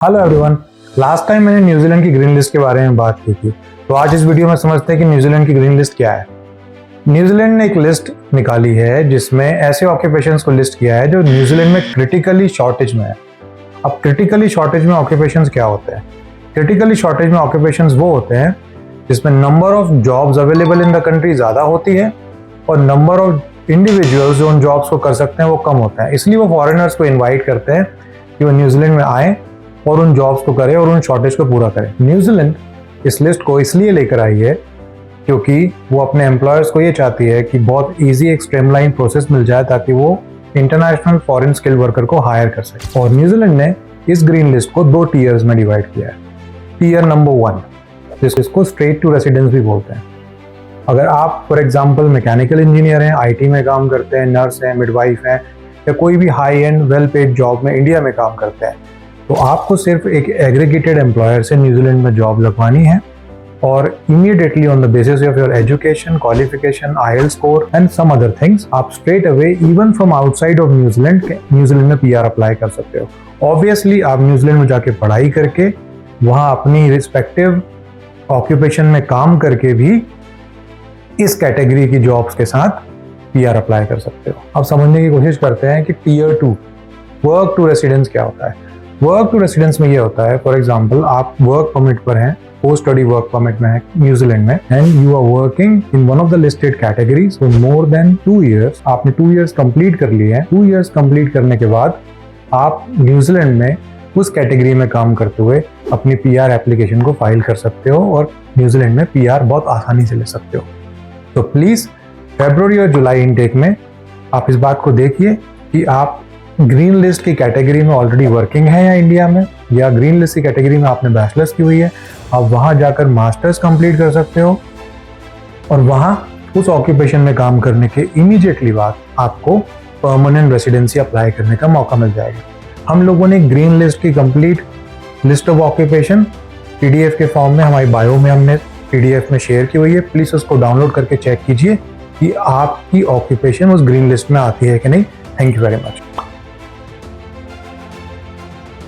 Hello everyone. Last time मैंने New Zealand की green list के बारे में बात की थी, तो आज इस वीडियो में समझते हैं कि न्यूजीलैंड की ग्रीन लिस्ट क्या है। न्यूजीलैंड ने एक लिस्ट निकाली है जिसमें ऐसे ऑक्यूपेशंस को लिस्ट किया है जो न्यूजीलैंड में क्रिटिकली शॉर्टेज में है। अब क्रिटिकली शॉर्टेज में ऑक्यूपेशंस क्या होते हैं? क्रिटिकली शॉर्टेज में ऑक्यूपेशंस वो होते हैं जिसमें number of jobs available in the country ज़्यादा होती है और नंबर ऑफ इंडिविजुअल्स जो उन जॉब्स को कर सकते हैं वो कम होता है। इसलिए वो फॉरेनर्स को इन्वाइट करते हैं कि वो न्यूजीलैंड में आए और उन जॉब्स को करे और उन शॉर्टेज को पूरा करे। न्यूजीलैंड इस लिस्ट को इसलिए लेकर आई है क्योंकि वो अपने एम्प्लॉयर्स को ये चाहती है कि बहुत इजी एक स्ट्रीमलाइन प्रोसेस मिल जाए ताकि वो इंटरनेशनल फॉरेन स्किल वर्कर को हायर कर सके। और न्यूजीलैंड ने इस ग्रीन लिस्ट को 2 टीयर्स में डिवाइड किया है। टीयर नंबर 1 जिसको स्ट्रेट टू रेसिडेंस भी बोलते हैं। अगर आप फॉर एग्जाम्पल मैकेनिकल इंजीनियर हैं, IT में काम करते हैं, नर्स हैं, मिडवाइफ हैं या कोई भी high and well paid job में इंडिया में काम करते हैं, तो आपको सिर्फ एक एग्रीगेटेड एम्प्लॉयर से न्यूजीलैंड में जॉब लगवानी है और immediately on the basis of your education, qualification, IELTS score and some other things आप straight away even from outside of New Zealand में PR अप्लाई कर सकते हो। ऑब्वियसली आप न्यूजीलैंड में जाके पढ़ाई करके वहाँ अपनी रिस्पेक्टिव ऑक्यूपेशन में काम करके भी इस कैटेगरी की जॉब्स के साथ PR अप्लाई कर सकते हो। अब समझने की कोशिश करते हैं कि टीयर 2 वर्क टू रेसिडेंस क्या होता है। वर्क टू रेसिडेंस में ये होता है, फॉर एग्जाम्पल आप वर्क परमिट पर हैं, पोस्ट स्टडी वर्क परमिट में है न्यूजीलैंड में and you are working in one of the listed categories for more than 2 years. आपने 2 ईयर्स कंप्लीट कर लिए हैं। 2 ईयर्स कंप्लीट करने के बाद आप न्यूजीलैंड में उस कैटेगरी में काम करते हुए अपनी PR एप्लीकेशन को फाइल कर सकते हो और न्यूजीलैंड में PR बहुत आसानी से ले सकते हो। तो प्लीज फरवरी और जुलाई इनटेक में आप इस बात को देखिए कि आप ग्रीन लिस्ट की कैटेगरी में ऑलरेडी वर्किंग है या इंडिया में, या ग्रीन लिस्ट की कैटेगरी में आपने बैचलर्स की हुई है, आप वहाँ जाकर मास्टर्स कंप्लीट कर सकते हो और वहाँ उस ऑक्यूपेशन में काम करने के इमीडिएटली बाद आपको परमानेंट रेसिडेंसी अप्लाई करने का मौका मिल जाएगा। हम लोगों ने ग्रीन लिस्ट की complete list of occupation PDF के फॉर्म में हमारी बायो में हमने PDF में शेयर की हुई है। प्लीज़ उसको डाउनलोड करके चेक कीजिए कि आपकी ऑक्यूपेशन उस ग्रीन लिस्ट में आती है कि नहीं। Thank you very much.